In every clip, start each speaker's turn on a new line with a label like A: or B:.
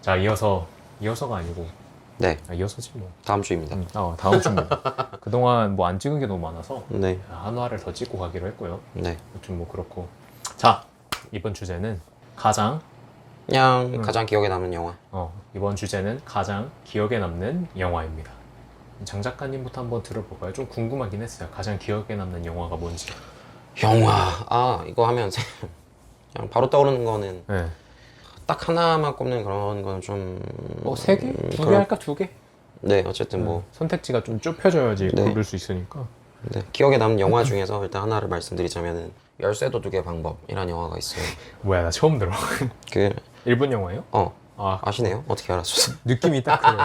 A: 자, 이어서가 아니고,
B: 네,
A: 이어서지 뭐.
B: 다음 주입니다.
A: 다음 주입니다. 그동안 뭐 안 찍은 게 너무 많아서
B: 네,
A: 한 화를 더 찍고 가기로 했고요.
B: 네.
A: 아무튼 뭐 그렇고. 자, 이번 주제는 가장
B: 그냥 가장 기억에 남는 영화.
A: 이번 주제는 가장 기억에 남는 영화입니다. 장 작가님부터 한번 들어볼까요? 좀 궁금하긴 했어요. 가장 기억에 남는 영화가 뭔지.
B: 영화. 이거 하면 그냥 바로 떠오르는 거는
A: 네.
B: 딱 하나만 꼽는 그런 거는 좀.
A: 세 개? 두 개
B: 그런-
A: 할까? 두 개?
B: 네, 어쨌든 뭐.
A: 선택지가 좀 좁혀져야지
B: 네.
A: 고를 수 있으니까.
B: 네, 기억에 남는 영화 중에서 일단 하나를 말씀드리자면은 열쇠 도둑의 방법이라는 영화가 있어요.
A: 뭐야, 나 처음 들어.
B: 그
A: 일본 영화예요?
B: 아시네요? 어떻게 알았어요?
A: 느낌이 딱 그래요.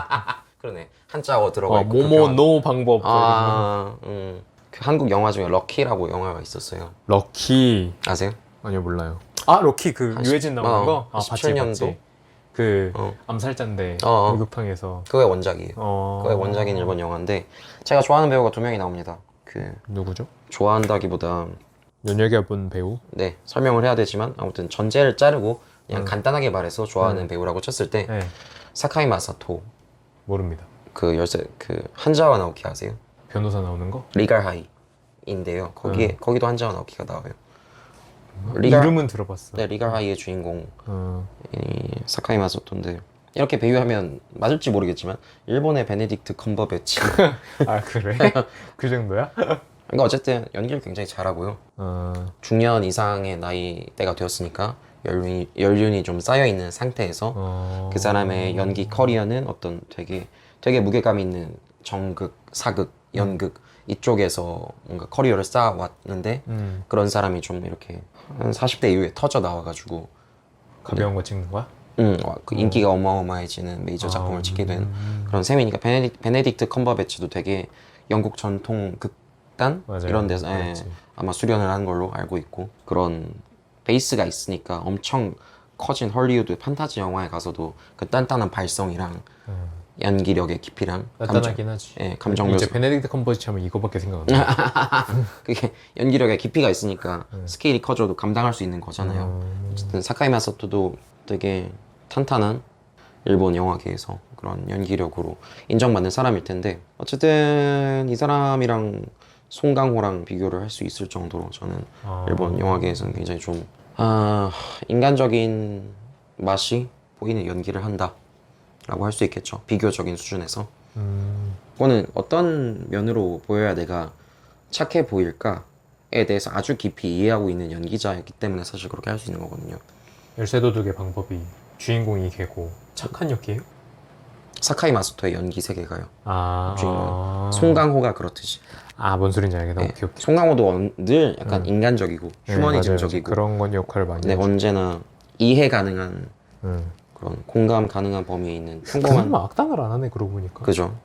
B: 그러네. 한자어 들어가 있고.
A: 모모
B: 그렇게
A: 노 방법.
B: 그 한국 영화 중에 럭키라고 영화가 있었어요.
A: 럭키.
B: 아세요?
A: 아니요, 몰라요. 럭키 그
B: 한
A: 유해진 나오는 거? 봤지,
B: 17년도?
A: 봤지. 그
B: 어.
A: 암살자인데
B: 어.
A: 목욕탕에서.
B: 그거의 원작이에요. 그거의 원작인 일본 영화인데 제가 좋아하는 배우가 두 명이 나옵니다. 그
A: 누구죠?
B: 좋아한다기보다
A: 눈여겨본 배우?
B: 네, 설명을 해야 되지만 아무튼 전제를 자르고 그냥 간단하게 말해서 좋아하는 배우라고 쳤을 때
A: 네,
B: 사카이 마사토,
A: 모릅니다.
B: 그 열쇠 그 한자와 나오키 아세요?
A: 변호사 나오는 거?
B: 리갈 하이인데요. 거기도 한자와 나오키가 나와요.
A: 이름은 들어봤어.
B: 네, 리갈 하이의 주인공
A: 어.
B: 이 사카이 마사토인데 이렇게 비유하면 맞을지 모르겠지만 일본의 베네딕트 컴버배치.
A: 그래? 그 정도야?
B: 그러니까 어쨌든 연기를 굉장히 잘하고요. 중년 이상의 나이대가 되었으니까 연륜이 좀 쌓여 있는 상태에서 그 사람의 연기 커리어는 어떤 되게 무게감 있는 정극, 사극, 연극 이쪽에서 뭔가 커리어를 쌓아왔는데 그런 사람이 좀 이렇게 한 40대 이후에 터져 나와가지고
A: 가벼운 거 찍는 거야?
B: 그 인기가 어마어마해지는 메이저 작품을 찍게 된 그런 셈이니까 베네딕트 컴버배치도 되게 영국 전통 극단
A: 맞아요.
B: 이런 데서
A: 그렇지.
B: 아마 수련을 한 걸로 알고 있고 그런 베이스가 있으니까 엄청 커진 헐리우드 판타지 영화에 가서도 그 단단한 발성이랑 연기력의 깊이랑
A: 단단하긴 하지.
B: 감정
A: 이제
B: 묘사
A: 베네딕트 컴버치 하면 이거밖에 생각 안 나.
B: 그게 연기력의 깊이가 있으니까 스케일이 커져도 감당할 수 있는 거잖아요. 어쨌든 사카이 마사토도 되게 탄탄한 일본 영화계에서 그런 연기력으로 인정받는 사람일 텐데 어쨌든 이 사람이랑 송강호랑 비교를 할 수 있을 정도로 저는 일본 영화계에서는 굉장히 좀 인간적인 맛이 보이는 연기를 한다 라고 할 수 있겠죠. 비교적인 수준에서. 그거는 어떤 면으로 보여야 내가 착해 보일까에 대해서 아주 깊이 이해하고 있는 연기자였기 때문에 사실 그렇게 할 수 있는 거거든요.
A: 열쇠도둑의 방법이 주인공이 걔고 착한 역이에요?
B: 사카이 마사토의 연기 세계가요. 주인공.
A: 송
B: 송강호가 그렇듯이.
A: 뭔 소린지 알겠다.
B: 네.
A: 오케이.
B: 송강호도 늘 약간 인간적이고 휴머니즘적이고
A: 그런 건 역할을 많이
B: 네,
A: 하죠.
B: 언제나 이해 가능한 그런 공감 가능한 범위에 있는 평범한
A: 설마 악당을 안 하네 그러고 보니까.
B: 그죠.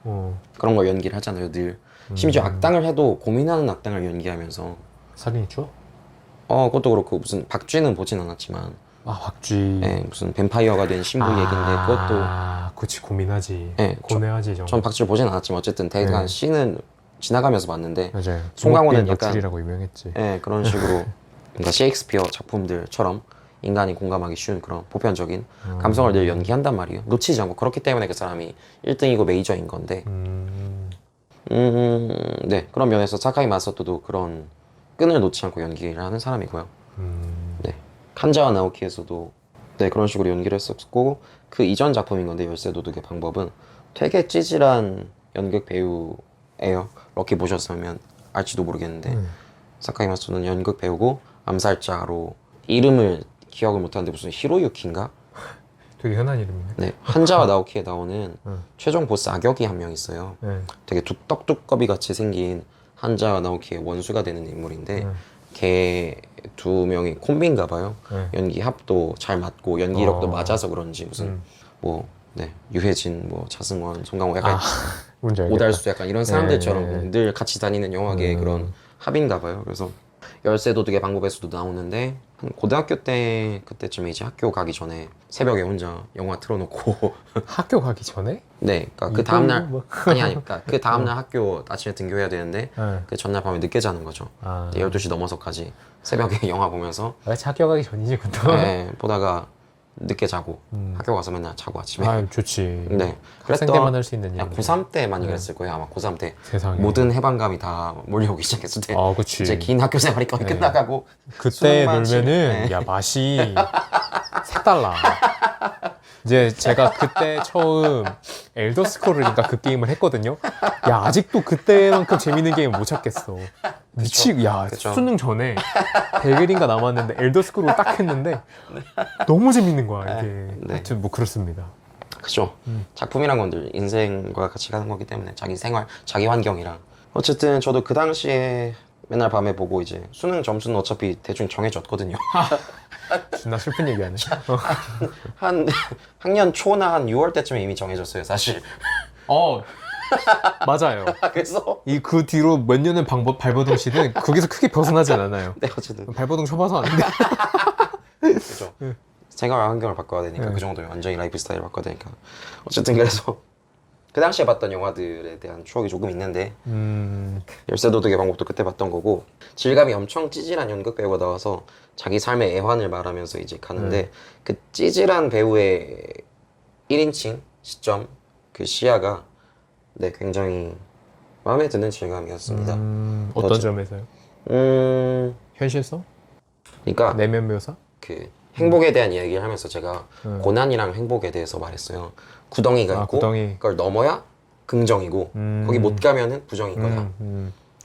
B: 그런 걸 연기를 하잖아요 늘. 심지어 악당을 해도 고민하는 악당을 연기하면서
A: 살인이 추워?
B: 그것도 그렇고 무슨 박쥐는 보진 않았지만
A: 박쥐.
B: 네, 무슨 뱀파이어가 된 신부 얘긴데 그것도
A: 그치 고민하지.
B: 네,
A: 고뇌하지 정말.
B: 전 박쥐를 보진 않았지만 어쨌든 대강 씬은 지나가면서 봤는데
A: 맞아요.
B: 송강호는 약간
A: 노출이라고 유명했지.
B: 네, 그런 식으로 뭔가 셰익스피어 작품들처럼 인간이 공감하기 쉬운 그런 보편적인 감성을 늘 연기한단 말이에요. 놓치지 않고 그렇기 때문에 그 사람이 1등이고 메이저인 건데 네, 그런 면에서 사카이 마사토도 그런 끈을 놓지 않고 연기를 하는 사람이고요. 네, 한자와 나오키에서도 네, 그런 식으로 연기를 했었고 그 이전 작품인 건데 열쇠 도둑의 방법은 되게 찌질한 연극 배우예요. 럭키 보셨으면 알지도 모르겠는데 사카이 마사토는 연극 배우고 암살자로 이름을 기억을 못하는데 무슨 히로유키인가?
A: 되게 흔한 이름이네.
B: 네, 한자와 나오키에 나오는 최종 보스 악역이 한 명 있어요. 되게 떡두꺼비 같이 생긴 한자와 나오키의 원수가 되는 인물인데 걔 두 명이 콤비인가 봐요. 연기 합도 잘 맞고 연기력도 맞아서 그런지 무슨 유해진, 차승원, 송강호 약간
A: 뭔지 알겠다.
B: 오달수 약간 이런 사람들처럼 늘 같이 다니는 영화계의 그런 합인가 봐요. 그래서 열쇠 도둑의 방법에서도 나오는데 한 고등학교 때 그때쯤에 이제 학교 가기 전에 새벽에 혼자 영화 틀어놓고
A: 학교 가기 전에?
B: 네, 그러니까 그 다음날
A: 뭐.
B: 그러니까 그 다음날 학교 아침에 등교해야 되는데 그 전날 밤에 늦게 자는 거죠. 12시 넘어서까지 새벽에 영화 보면서
A: 학교 가기 전이지 그때.
B: 네, 보다가 늦게 자고 학교 가서 맨날 자고 아침에.
A: 아 좋지.
B: 네.
A: 학생 때만 할 수 있는 일.
B: 고3 때 많이
A: 네.
B: 그랬을 거예요. 아마 고3 때
A: 세상에.
B: 모든 해방감이 다 몰려오기 시작했을 때.
A: 아 그치.
B: 이제 긴 학교 생활이 거의
A: 네.
B: 끝나가고
A: 그때
B: 수능만
A: 놀면은
B: 네.
A: 야 맛이 색달라. 이제 제가 그때 처음 엘더 스크롤이니까 그 게임을 했거든요. 야 아직도 그때만큼 재밌는 게임 못 찾겠어. 미치. 야
B: 그쵸.
A: 수능 전에 100일인가 남았는데 엘더 스크롤 딱 했는데 너무 재밌는 거야 이게.
B: 네.
A: 하여튼 뭐 그렇습니다.
B: 그죠. 작품이란 건들 인생과 같이 가는 거기 때문에 자기 생활, 자기 환경이랑. 어쨌든 저도 그 당시에 맨날 밤에 보고 이제 수능 점수는 어차피 대충 정해졌거든요.
A: 존나 슬픈 얘기하네.
B: 한 학년 초나 한 6월 때쯤에 이미 정해졌어요, 사실.
A: 맞아요.
B: 그래서
A: 이 그 뒤로 몇 년을 발버둥 치든 거기서 크게 벗어나진 않아요.
B: 네, 어쨌든
A: 발버둥 쳐봐서 아는데.
B: 그죠. 생활 환경을 바꿔야 되니까
A: 네.
B: 그 정도면 완전히 라이프 스타일을 바꿔야 되니까. 어쨌든 그래서 그 당시에 봤던 영화들에 대한 추억이 조금 있는데 열쇠도둑의 방법도 그때 봤던 거고 질감이 엄청 찌질한 연극 배우가 나와서 자기 삶의 애환을 말하면서 이제 가는데 그 찌질한 배우의 1인칭 시점 그 시야가 네 굉장히 마음에 드는 질감이었습니다.
A: 어떤
B: 어째-
A: 점에서요? 현실성?
B: 그러니까
A: 내면 묘사?
B: 그 행복에 대한 이야기를 하면서 제가 고난이랑 행복에 대해서 말했어요. 구덩이가
A: 아,
B: 있고
A: 구덩이.
B: 그걸 넘어야 긍정이고 거기 못 가면은 부정인 거야.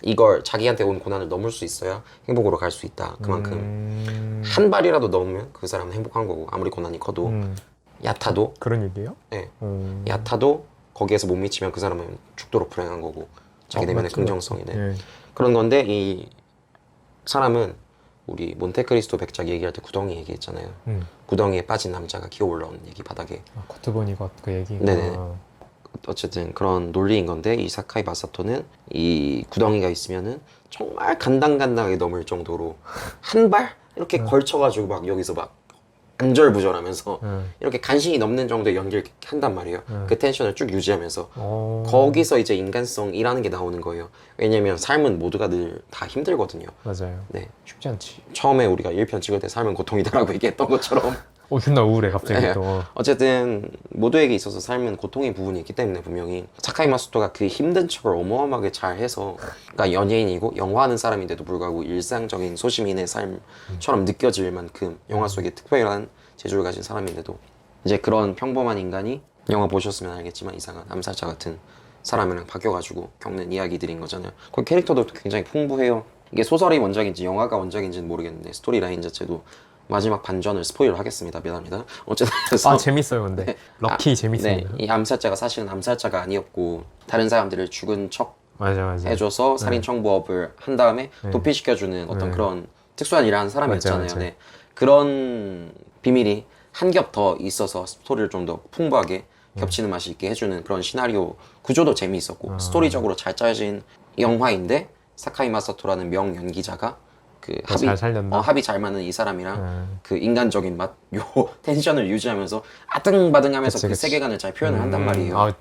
B: 이걸 자기한테 온 고난을 넘을 수 있어야 행복으로 갈 수 있다. 그만큼 한 발이라도 넘으면 그 사람은 행복한 거고 아무리 고난이 커도 얕아도
A: 그런 얘기예요?
B: 네. 얕아도 거기에서 못 미치면 그 사람은 죽도록 불행한 거고 자기 내면의
A: 맞지,
B: 긍정성이네.
A: 예.
B: 그런 건데 이 사람은 우리 몬테크리스토 백작 얘기할 때 구덩이 얘기했잖아요. 구덩이에 빠진 남자가 기어 올라오는 얘기 바닥에.
A: 아, 커트보니가 그 얘기.
B: 네네.
A: 아,
B: 어쨌든 그런 논리인 건데 이 사카이 마사토는 이 구덩이가 있으면은 정말 간당간당하게 넘을 정도로 한 발 이렇게 걸쳐가지고 막 여기서 막 안절부절하면서 이렇게 간신히 넘는 정도의 연기를 한단 말이에요. 그 텐션을 쭉 유지하면서 거기서 이제 인간성이라는 게 나오는 거예요. 왜냐면 삶은 모두가 늘 다 힘들거든요.
A: 맞아요.
B: 네.
A: 쉽지 않지.
B: 처음에 우리가 1편 찍을 때 삶은 고통이다라고 얘기했던 것처럼
A: 존나 우울해 갑자기
B: 네.
A: 또.
B: 어쨌든 모두에게 있어서 삶은 고통의 부분이 있기 때문에 분명히 사카이 마사토가 그 힘든 척을 어마어마하게 잘 해서 그러니까 연예인이고 영화하는 사람인데도 불구하고 일상적인 소시민의 삶처럼 느껴질 만큼 영화 속에 특별한 재주를 가진 사람인데도 이제 그런 평범한 인간이 영화 보셨으면 알겠지만 이상한 암살자 같은 사람이랑 바뀌어가지고 겪는 이야기들인 거잖아요. 그 캐릭터도 굉장히 풍부해요. 이게 소설이 원작인지 영화가 원작인지는 모르겠는데 스토리 라인 자체도 마지막 반전을 스포일러 하겠습니다. 미안합니다. 어쨌든 그래서
A: 아 재밌어요 근데. 럭키 재밌습니다.
B: 네, 이 암살자가 사실은 암살자가 아니었고 다른 사람들을 죽은 척
A: 맞아.
B: 해줘서 살인 청부업을 한 다음에 도피시켜주는 어떤 그런 특수한 일을 하는 사람이었잖아요.
A: 맞아요.
B: 네. 그런 비밀이 한 겹 더 있어서 스토리를 좀 더 풍부하게 겹치는 맛이 있게 해주는 그런 시나리오 구조도 재미있었고 스토리적으로 잘 짜진 영화인데 사카이 마사토라는 명 연기자가 그
A: 잘 살렸나?
B: 합이 잘 맞는 이 사람이랑 그 인간적인 맛, 요 텐션을 유지하면서 아등바등하면서
A: 그치,
B: 그
A: 그치.
B: 세계관을 잘 표현을 한단 말이에요.
A: 아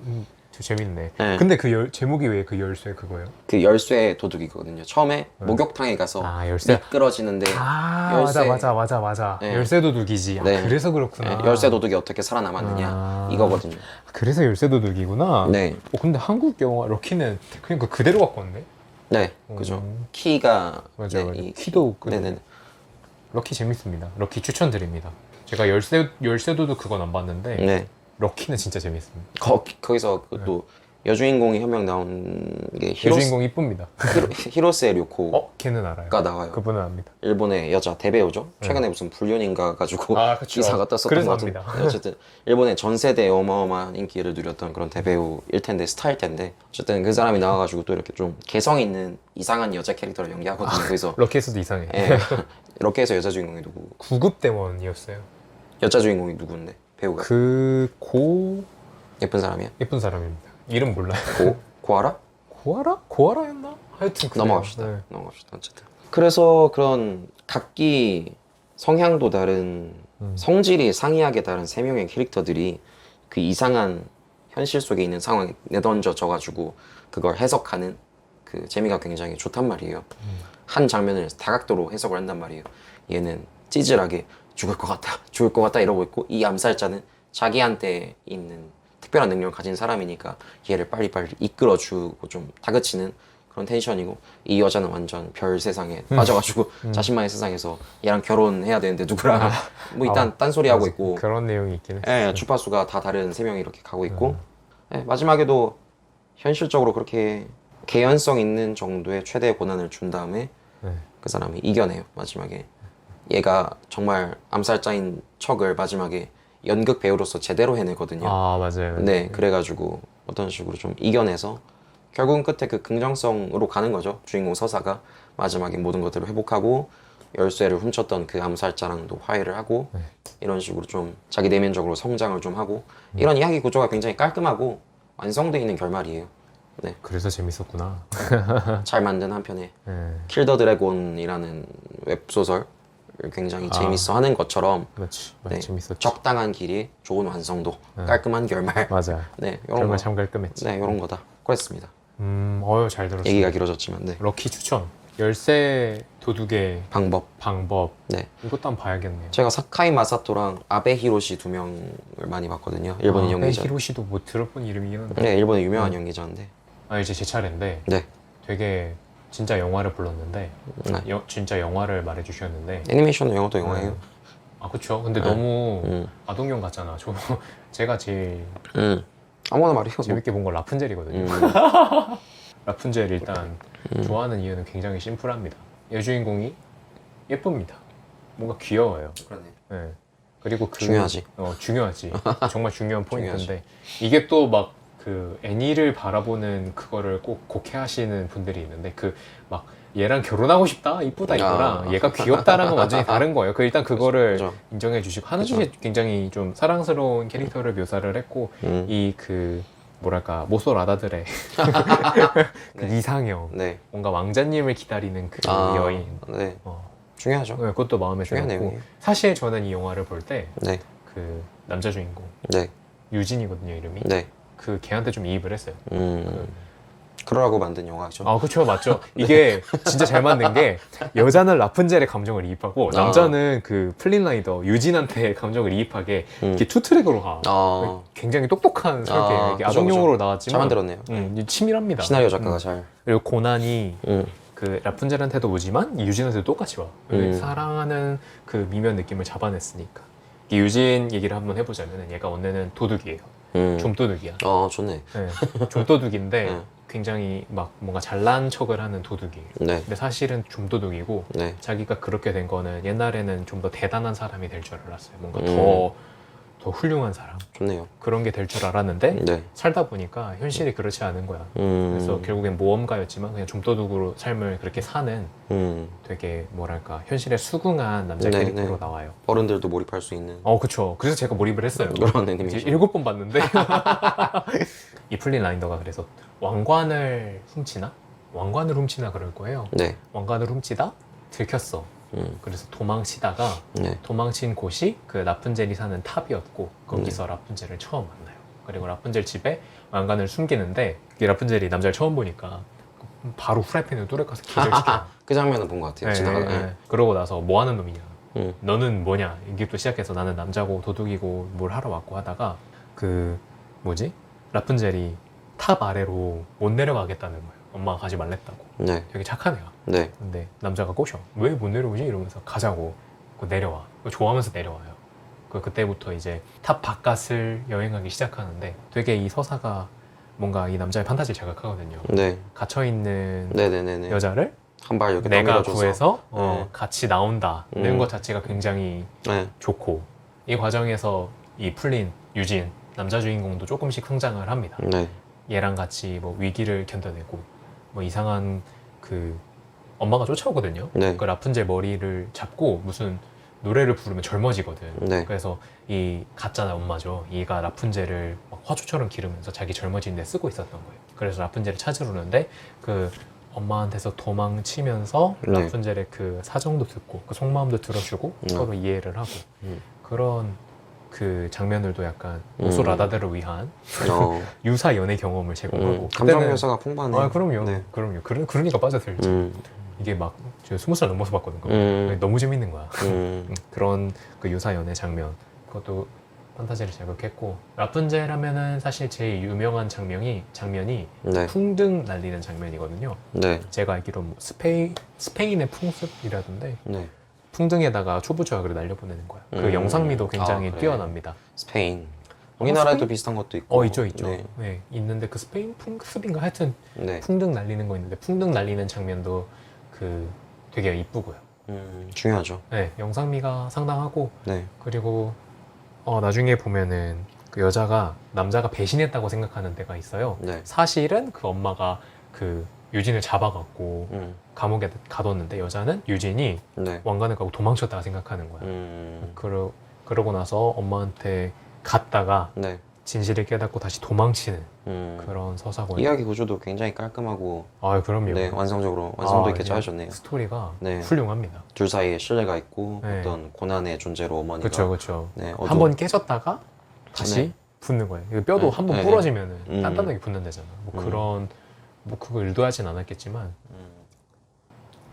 A: 재밌네.
B: 네.
A: 근데 그 제목이 왜 그 열쇠 그거예요?
B: 그 열쇠 도둑이거든요. 처음에 목욕탕에 가서
A: 아, 열쇠.
B: 미끄러지는데
A: 맞아.
B: 네.
A: 열쇠 도둑이지.
B: 네.
A: 아, 그래서 그렇구나.
B: 네, 열쇠 도둑이 어떻게 살아남았느냐 이거거든요.
A: 그래서 열쇠 도둑이구나.
B: 네,
A: 근데 한국 영화 럭키는 그냥 그대로 갖고 왔네.
B: 네, 그죠. 키가
A: 맞아.
B: 네, 이
A: 키도 그
B: 네네.
A: 럭키 재밌습니다. 럭키 추천드립니다. 제가 열쇠 도둑 그건 안 봤는데
B: 네.
A: 럭키는 진짜 재밌습니다.
B: 거기서 또 여주인공이 한 명 나온 게
A: 여주인공 이쁩니다.
B: 히로세 료코가
A: 걔는 알아요.
B: 나와요.
A: 그분은 압니다.
B: 일본의 여자 대배우죠. 최근에 무슨 불륜인가 가지고
A: 아, 그쵸.
B: 기사가 떴었던
A: 그래서
B: 것 같은데
A: 압니다.
B: 네, 어쨌든 일본의 전 세대에 어마어마한 인기를 누렸던 그런 대배우일 텐데 스타일 텐데 어쨌든 그 사람이 나와가지고 또 이렇게 좀 개성 있는 이상한 여자 캐릭터를 연기하거든요. 그래서
A: 럭키에서도 이상해.
B: 예, 이렇게 해서 여자 주인공이 누구?
A: 구급 대원이었어요.
B: 여자 주인공이 누구인데 배우가
A: 고
B: 예쁜 사람이야?
A: 예쁜 사람입니다. 이름 몰라요.
B: 고아라?
A: 고아라였나? 하여튼 그래요.
B: 넘어갑시다.
A: 네.
B: 넘어갑시다. 어쨌든 그래서 그런 각기 성향도 다른 성질이 상이하게 다른 세 명의 캐릭터들이 그 이상한 현실 속에 있는 상황에 내던져져가지고 그걸 해석하는 그 재미가 굉장히 좋단 말이에요. 한 장면을 다각도로 해석을 한단 말이에요. 얘는 찌질하게 죽을 것 같다, 죽을 것 같다 이러고 있고, 이 암살자는 자기한테 있는 특별한 능력을 가진 사람이니까 얘를 빨리빨리 이끌어주고 좀 다그치는 그런 텐션이고, 이 여자는 완전 별 세상에 빠져가지고 자신만의 세상에서 얘랑 결혼해야 되는데 누구랑 뭐 일단 딴소리 하고 있고,
A: 그런 내용이 있긴 했어요.
B: 예, 주파수가 다 다른 세 명이 이렇게 가고 있고, 예, 마지막에도 현실적으로 그렇게 개연성 있는 정도의 최대의 고난을 준 다음에
A: 네.
B: 그 사람이 이겨내요. 마지막에 얘가 정말 암살자인 척을 마지막에 연극 배우로서 제대로 해내거든요.
A: 아 맞아요.
B: 네, 그래가지고 어떤 식으로 좀 이겨내서 결국은 끝에 그 긍정성으로 가는 거죠. 주인공 서사가 마지막에 모든 것들을 회복하고 열쇠를 훔쳤던 그 암살자랑도 화해를 하고,
A: 네.
B: 이런 식으로 좀 자기 내면적으로 성장을 좀 하고, 이런 이야기 구조가 굉장히 깔끔하고 완성되어 있는 결말이에요. 네,
A: 그래서 재밌었구나.
B: 잘 만든 한편에
A: 네.
B: 킬 더 드래곤이라는 웹소설 굉장히 재밌어 하는 것처럼,
A: 그렇지.
B: 네,
A: 재밌었지.
B: 적당한 길이 좋은 완성도, 깔끔한 결말.
A: 맞아.
B: 네, 이런
A: 정말
B: 거.
A: 참 깔끔했지.
B: 네, 이런 거다. 그랬습니다.
A: 잘 들었어.
B: 얘기가 길어졌지만, 네.
A: 럭키 추천. 열쇠 도둑의
B: 방법.
A: 방법.
B: 네,
A: 이것도 한번 봐야겠네요.
B: 제가 사카이 마사토랑 아베 히로시 두 명을 많이 봤거든요. 일본인 연기자.
A: 히로시도 뭐 들어본 이름이긴 한데.
B: 네, 일본의 유명한 연기자인데.
A: 이제 제 차례인데
B: 네,
A: 되게 진짜 영화를 불렀는데
B: 네.
A: 진짜 영화를 말해주셨는데
B: 애니메이션은 영어도 영화예요.
A: 그쵸. 근데
B: 네.
A: 너무 아동용 같잖아. 제가 제일
B: 아무거나 말해요. 뭐.
A: 재밌게 본 건 라푼젤이거든요. 라푼젤 일단 좋아하는 이유는 굉장히 심플합니다. 여주인공이 예쁩니다. 뭔가 귀여워요.
B: 그러네.
A: 네. 그리고
B: 중요하지.
A: 중요하지. 정말 중요한 포인트인데 이게 또 막 그 애니를 바라보는 그거를 꼭 곡해하시는 분들이 있는데 그 막 얘랑 결혼하고 싶다 이쁘다 이거랑 얘가 귀엽다라는 건 완전히 다른 거예요. 일단 그거를
B: 그죠.
A: 인정해 주시고 하나씩 굉장히 좀 사랑스러운 캐릭터를 묘사를 했고 이 그 뭐랄까 모소 라다들의 그
B: 네.
A: 이상형
B: 네.
A: 뭔가 왕자님을 기다리는 그 여인
B: 네. 중요하죠.
A: 네, 그것도 마음에
B: 중요한
A: 들었고
B: 내용이에요.
A: 사실 저는 이 영화를 볼 때
B: 네.
A: 그 남자 주인공
B: 네.
A: 유진이거든요 이름이
B: 네.
A: 그 걔한테 좀 이입을 했어요.
B: 그러라고 만든 영화죠.
A: 그쵸 맞죠. 이게 진짜 잘 만든 게 여자는 라푼젤의 감정을 이입하고 남자는 그 플린라이더 유진한테 감정을 이입하게 이렇게 투트랙으로 가. 굉장히 똑똑한 설계예요. 이게
B: 그죠,
A: 아동용으로
B: 그죠.
A: 나왔지만
B: 잘 만들었네요.
A: 치밀합니다.
B: 시나리오 작가가 잘.
A: 그리고 고난이 그 라푼젤한테도 오지만 유진한테도 똑같이 와. 사랑하는 그 미묘한 느낌을 잡아냈으니까. 이 유진 얘기를 한번 해보자면 얘가 원래는 도둑이에요. 좀도둑이야.
B: 좋네.
A: 네, 좀도둑인데
B: 네.
A: 굉장히 막 뭔가 잘난 척을 하는 도둑이에요.
B: 네.
A: 근데 사실은 좀도둑이고
B: 네.
A: 자기가 그렇게 된 거는 옛날에는 좀 더 대단한 사람이 될 줄 알았어요. 뭔가 더 훌륭한 사람.
B: 좋네요.
A: 그런 게 될 줄 알았는데
B: 네.
A: 살다 보니까 현실이 그렇지 않은 거야. 그래서 결국엔 모험가였지만 그냥 좀도둑으로 삶을 그렇게 사는 되게 뭐랄까 현실에 수긍한 남자
B: 네,
A: 캐릭터로
B: 네.
A: 나와요.
B: 어른들도 몰입할 수 있는
A: 그쵸. 그래서 제가 몰입을 했어요.
B: 그런
A: 이제
B: 애니메이션.
A: 7번 봤는데 이 플린 라인더가 그래서 왕관을 훔치나 그럴 거예요.
B: 네.
A: 왕관을 훔치다 들켰어. 그래서 도망치다가
B: 네.
A: 도망친 곳이 그 라푼젤이 사는 탑이었고 거기서 라푼젤을 처음 만나요. 그리고 라푼젤 집에 왕관을 숨기는데 이게 라푼젤이 남자를 처음 보니까 바로 후라이팬으로 뚜레까서 기절시켜요.
B: 그 장면은 본 것 같아요. 지나가다. 네.
A: 그러고 나서 뭐 하는 놈이냐, 너는 뭐냐, 이게 또 시작해서 나는 남자고 도둑이고 뭘 하러 왔고 하다가 그 뭐지? 라푼젤이 탑 아래로 못 내려가겠다는 거예요. 엄마가 가지 말랬다고.
B: 네.
A: 되게 착한 애야.
B: 네.
A: 근데 남자가 꼬셔. 왜 못 내려오지? 이러면서 가자고. 내려와. 좋아하면서 내려와요. 그때부터 이제 탑 바깥을 여행하기 시작하는데 되게 이 서사가 뭔가 이 남자의 판타지를 자극하거든요.
B: 네.
A: 갇혀있는
B: 네네네네.
A: 여자를
B: 한 발 이렇게
A: 내가
B: 떠밀어줘서.
A: 구해서
B: 네.
A: 같이 나온다는 것 자체가 굉장히
B: 네.
A: 좋고 이 과정에서 이 풀린 유진 남자 주인공도 조금씩 성장을 합니다.
B: 네.
A: 얘랑 같이 뭐 위기를 견뎌내고 뭐 이상한 그 엄마가 쫓아오거든요.
B: 네.
A: 그 라푼젤 머리를 잡고 무슨 노래를 부르면 젊어지거든.
B: 네.
A: 그래서 이 가짜 엄마죠. 얘가 라푼젤을 막 화초처럼 기르면서 자기 젊어지는데 쓰고 있었던 거예요. 그래서 라푼젤을 찾으러 오는데 그 엄마한테서 도망치면서
B: 네.
A: 라푼젤의 그 사정도 듣고 그 속마음도 들어주고 서로 이해를 하고 그런 그 장면들도 약간 오소 라다들을 위한 유사 연애 경험을 제공하고
B: 감정 묘사가 풍부하네요.
A: 그럼요.
B: 네.
A: 그러니까 빠져들지. 이게 막 저 20살 넘어서 봤거든요. 너무 재밌는 거야. 그런 그 유사 연애 장면 그것도 판타지를 자극했고 라푼젤 하면은 사실 제일 유명한 장면이
B: 네.
A: 풍등 날리는 장면이거든요.
B: 네.
A: 제가 알기로 뭐 스페인의 풍습이라던데
B: 네.
A: 풍등에다가 초부조약을 날려보내는 거야. 그 영상미도 굉장히
B: 그래.
A: 뛰어납니다.
B: 스페인. 우리나라에도
A: 스페인?
B: 비슷한 것도 있고.
A: 있죠.
B: 네.
A: 네, 있는데 그 스페인 풍습인가 하여튼
B: 네.
A: 풍등 날리는 거 있는데 풍등 날리는 장면도 그 되게 이쁘고요.
B: 중요하죠.
A: 네, 영상미가 상당하고
B: 네.
A: 그리고 나중에 보면은 그 여자가 남자가 배신했다고 생각하는 데가 있어요.
B: 네.
A: 사실은 그 엄마가 그 유진을 잡아갖고
B: 음.
A: 감옥에 가뒀는데 여자는 유진이
B: 네.
A: 왕관을 가고 도망쳤다고 생각하는 거야.
B: 음.
A: 그러고 나서 엄마한테 갔다가
B: 네.
A: 진실을 깨닫고 다시 도망치는
B: 음.
A: 그런 서사고요.
B: 이야기 구조도 굉장히 깔끔하고
A: 아, 그럼요.
B: 네, 완성적으로 완성도 있게
A: 이제
B: 짜여졌네요.
A: 스토리가
B: 네.
A: 훌륭합니다.
B: 둘 사이에 신뢰가 있고
A: 네.
B: 어떤 고난의 존재로 어머니가
A: 그렇죠.
B: 네,
A: 한 번 깨졌다가 다시
B: 네.
A: 붙는 거예요. 이거 뼈도
B: 네.
A: 한 번
B: 네.
A: 부러지면은 단단하게 붙는 데잖아. 뭐
B: 음.
A: 그런 뭐 그걸 의도하진 않았겠지만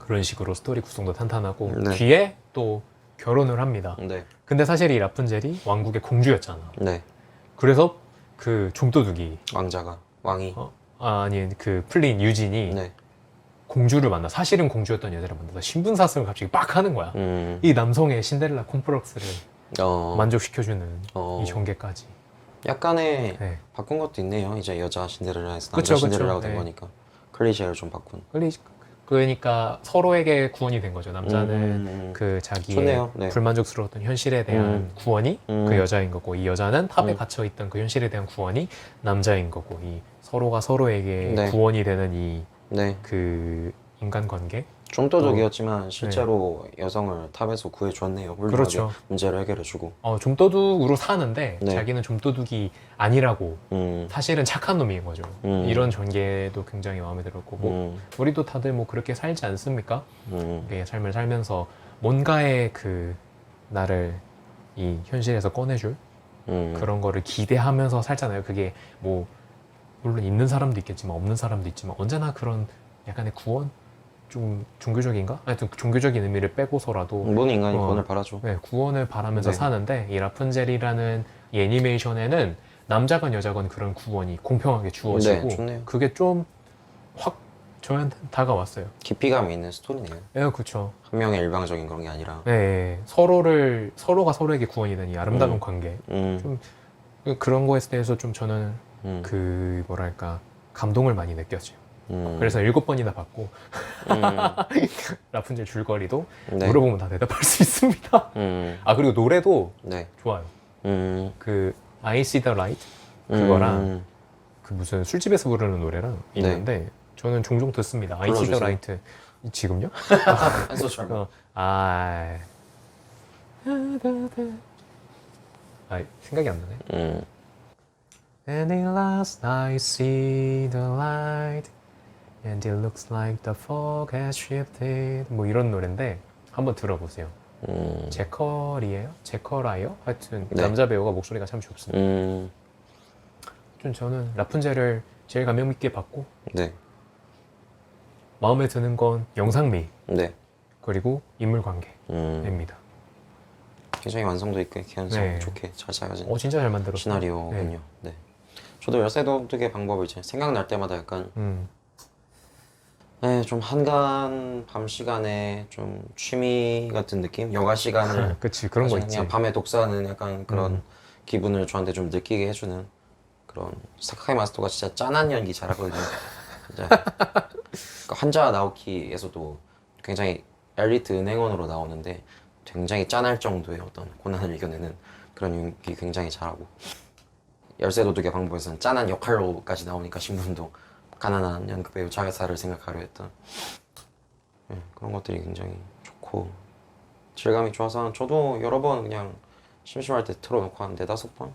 A: 그런 식으로 스토리 구성도 탄탄하고
B: 네.
A: 뒤에 또 결혼을 합니다.
B: 네.
A: 근데 사실 이 라푼젤이 왕국의 공주였잖아.
B: 네.
A: 그래서 그 좀도둑이
B: 왕자가 왕이
A: 아니 그 플린 유진이
B: 네.
A: 공주를 만나 사실은 공주였던 여자를 만나서 신분 사슬을 갑자기 빡 하는 거야. 이 남성의 신데렐라 콤플렉스를 만족시켜주는 이 전개까지.
B: 약간의
A: 네.
B: 바꾼 것도 있네요. 이제 여자 신데렐라에서 남자
A: 그쵸,
B: 신데렐라가
A: 그쵸.
B: 된
A: 네.
B: 거니까 클리셰를 좀 바꾼.
A: 그러니까 서로에게 구원이 된 거죠. 남자는 그 자기의
B: 좋네요. 네.
A: 불만족스러웠던 현실에 대한 구원이 그 여자인 거고 이 여자는 탑에 갇혀 있던 그 현실에 대한 구원이 남자인 거고 이 서로가 서로에게
B: 네.
A: 구원이 되는 이
B: 네.
A: 그 인간관계.
B: 좀도둑이었지만 실제로 여성을 탑에서 구해줬네요. 훌륭하게
A: 그렇죠.
B: 문제를 해결해주고.
A: 좀도둑으로 사는데
B: 네.
A: 자기는 좀도둑이 아니라고
B: 음.
A: 사실은 착한 놈인 거죠. 이런 전개도 굉장히 마음에 들었고 뭐 우리도 다들 뭐 그렇게 살지 않습니까? 우리의 삶을 살면서 뭔가의 그 나를 이 현실에서 꺼내줄 그런 거를 기대하면서 살잖아요. 그게 뭐 물론 있는 사람도 있겠지만 없는 사람도 있지만 언제나 그런 약간의 구원? 좀 종교적인가? 하여튼 종교적인 의미를 빼고서라도
B: 모든 인간이 구원을 바라죠.
A: 네, 구원을 바라면서
B: 네.
A: 사는데 이 라푼젤이라는 이 애니메이션에는 남자건 여자건 그런 구원이 공평하게 주어지고
B: 네, 좋네요.
A: 그게 좀 확 저한테 다가왔어요.
B: 깊이감 있는 스토리네요.
A: 네, 그렇죠.
B: 한 명의 일방적인 그런 게 아니라.
A: 네, 서로가 서로에게 구원이 되는 이 아름다운 관계. 좀 그런 거에 대해서 좀 저는 그 뭐랄까 감동을 많이 느꼈어요. 그래서 7번이나 봤고 라푼젤 줄거리도
B: 네.
A: 물어보면 다 대답할 수 있습니다. 그리고 노래도
B: 네.
A: 좋아요. 그 I See the Light 그거랑 그 무슨 술집에서 부르는 노래랑 있는데 저는 종종 듣습니다. I See the
B: 불러주세요.
A: Light 지금요?
B: 한 소절.
A: 생각이 안 나네. And in last I see the light and it looks like the fog has shifted 뭐 이런 노래인데 한번 들어보세요. 제커라이요? 하여튼
B: 네.
A: 남자 배우가 목소리가 참 좋습니다. 좀 저는 라푼젤을 제일 감명 깊게 봤고
B: 네.
A: 마음에 드는 건 영상미
B: 네.
A: 그리고 인물 관계입니다.
B: 굉장히 완성도 있게 개연성
A: 네.
B: 좋게 잘 짜여진
A: 진짜 잘 만들었어요.
B: 시나리오군요. 네. 저도 열쇠도둑의 방법을 이제 생각날 때마다 약간 네, 좀 한간 밤 시간에 좀 취미 같은 느낌? 여가 시간을
A: 그치 그런 거
B: 사실
A: 있지.
B: 그냥 밤에 독서하는 약간 그런 기분을 저한테 좀 느끼게 해주는 그런 사카이 마스터가 진짜 짠한 연기 잘하거든요. 진짜 그러니까 환자 나오키에서도 굉장히 엘리트 은행원으로 나오는데 굉장히 짠할 정도의 어떤 고난을 이겨내는 그런 연기 굉장히 잘하고 열쇠도둑의 방법에서는 짠한 역할로까지 나오니까 신분도 가난한 연극 배우 자회사를 생각하려 했던 그런 것들이 굉장히 좋고 질감이 좋아서 저도 여러 번 그냥 심심할 때 틀어놓고 한 4-5번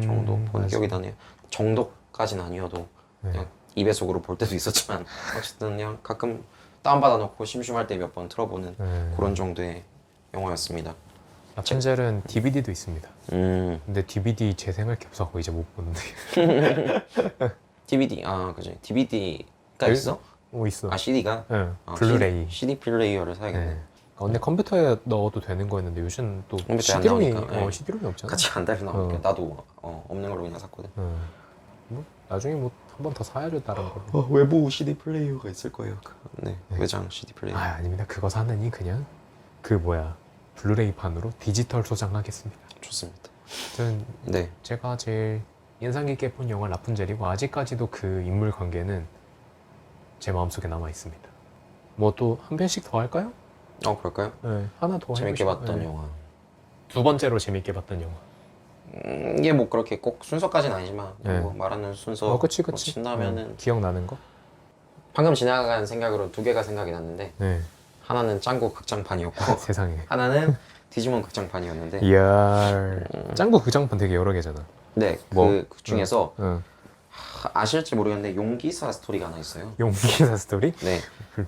B: 정도 본 기억이 나네요. 정도까지는 아니어도 그냥 2배속으로 볼 때도 있었지만 어쨌든 그냥 가끔 다운받아 놓고 심심할 때 몇 번 틀어보는 그런 정도의 영화였습니다.
A: 라푼젤은 DVD도 있습니다. 근데 DVD 재생할 게 없어서 이제 못 보는데.
B: DVD 그지 DVD가 있어?
A: 있어.
B: 아 CD가?
A: 응, 블루레이.
B: CD 플레이어를
A: 네.
B: 사야겠네.
A: 근데 컴퓨터에 넣어도 되는 거였는데 요즘 또
B: 컴퓨터에 안
A: CD롬이
B: 나오니까, 네.
A: CD롬이 없잖아.
B: 같이 안 달려 나오니까
A: 어.
B: 나도 없는 걸로 그냥 샀거든.
A: 뭐 나중에 뭐 한 번 더 사야죠 다른 걸로.
B: 외부 CD 플레이어가 있을 거예요. 네, 외장 CD 플레이어.
A: 아닙니다. 그거 사느니 그냥 그 뭐야 블루레이 판으로 디지털 소장하겠습니다.
B: 좋습니다.
A: 저는
B: 네,
A: 제가 제일 인상 깊게 본 영화 라푼젤이고 아직까지도 그 인물 관계는 제 마음속에 남아 있습니다. 뭐 또 한 편씩 더 할까요?
B: 그럴까요?
A: 네, 하나 더
B: 재밌게
A: 해보시죠.
B: 봤던
A: 네.
B: 영화.
A: 두 번째로 재밌게 봤던 영화.
B: 이게 뭐 그렇게 꼭 순서까지는 아니지만
A: 네.
B: 뭐 말하는 순서
A: 그치.
B: 뭐 친다면은
A: 기억나는 거?
B: 방금 지나간 생각으로 두 개가 생각이 났는데
A: 네.
B: 하나는 짱구 극장판이었고
A: 세상에.
B: 하나는 디지몬 극장판이었는데
A: 이야. 짱구 극장판 되게 여러 개잖아.
B: 네,
A: 뭐?
B: 그 중에서
A: 응.
B: 아실지 모르겠는데 용기사 스토리가 하나 있어요.
A: 용기사 스토리?
B: 네,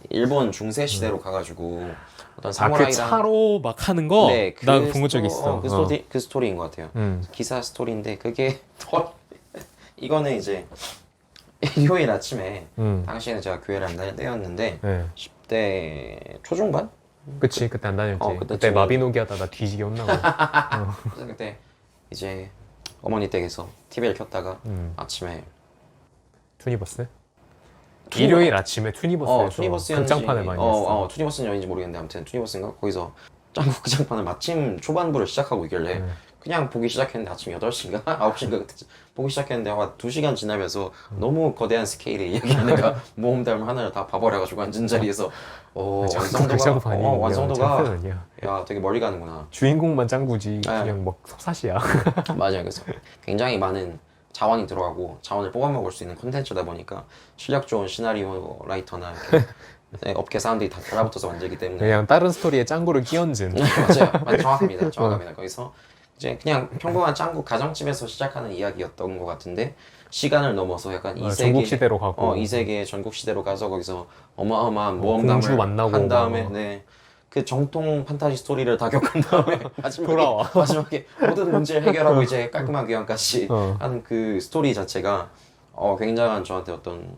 B: 일본 중세 시대로 가가지고 어떤
A: 그
B: 사무라이랑
A: 차로 막 하는 거?
B: 네,
A: 나 본 거 적이 있어.
B: 그 스토리인 것 같아요.
A: 응.
B: 기사 스토리인데 그게 이거는 이제 일요일 아침에
A: 응.
B: 당시에는 제가 교회를 안 다닐 때였는데
A: 네.
B: 10대 초중반?
A: 그치, 그때 안 다녔지.
B: 그때
A: 그때
B: 지금-
A: 마비노기 하다 나 뒤지게 혼나고.
B: 그래서 그때 이제 어머니 댁에서 TV를 켰다가 아침에
A: 투니버스? 일요일 아침에 투니버스에서
B: 투니버스였는지
A: 극장판을 많이 했어.
B: 투니버스인지 모르겠는데 아무튼 투니버스인가 거기서 짱구 극장판을 마침 초반부를 시작하고 있길래
A: 네.
B: 그냥 보기 시작했는데 아침 8시인가 9시인가 그때 보기 시작했는데 아마 2시간 지나면서 너무 거대한 스케일의 이야기를 내가 모험담을 하나를 다 봐버려가지고 앉은 자리에서
A: 극장판이
B: 완성도가
A: 아니야.
B: 야 되게 멀리 가는구나.
A: 주인공만 짱구지 그냥 막 석사시야.
B: 맞아요. 그래서 굉장히 많은 자원이 들어가고 자원을 뽑아먹을 수 있는 콘텐츠다 보니까 실력 좋은 시나리오 라이터나 이렇게 네, 업계 사람들이 다 달라붙어서 만들기 때문에
A: 그냥 다른 스토리에 짱구를 끼얹은.
B: 맞아요. 정확합니다. 정확합니다. 거기서 이제 그냥 평범한 짱구 가정집에서 시작하는 이야기였던 것 같은데 시간을 넘어서 약간 이 세계
A: 전국 시대로 가고.
B: 이 세계 전국 시대로 가서 거기서 어마어마한
A: 공주
B: 모험담을
A: 만나고
B: 한 다음에
A: 뭐.
B: 네. 그 정통 판타지 스토리를 다 겪은 다음에
A: 돌아와.
B: 마지막에 모든 문제를 해결하고 이제 깔끔한 귀환까지
A: 어.
B: 하는 그 스토리 자체가 굉장한 저한테 어떤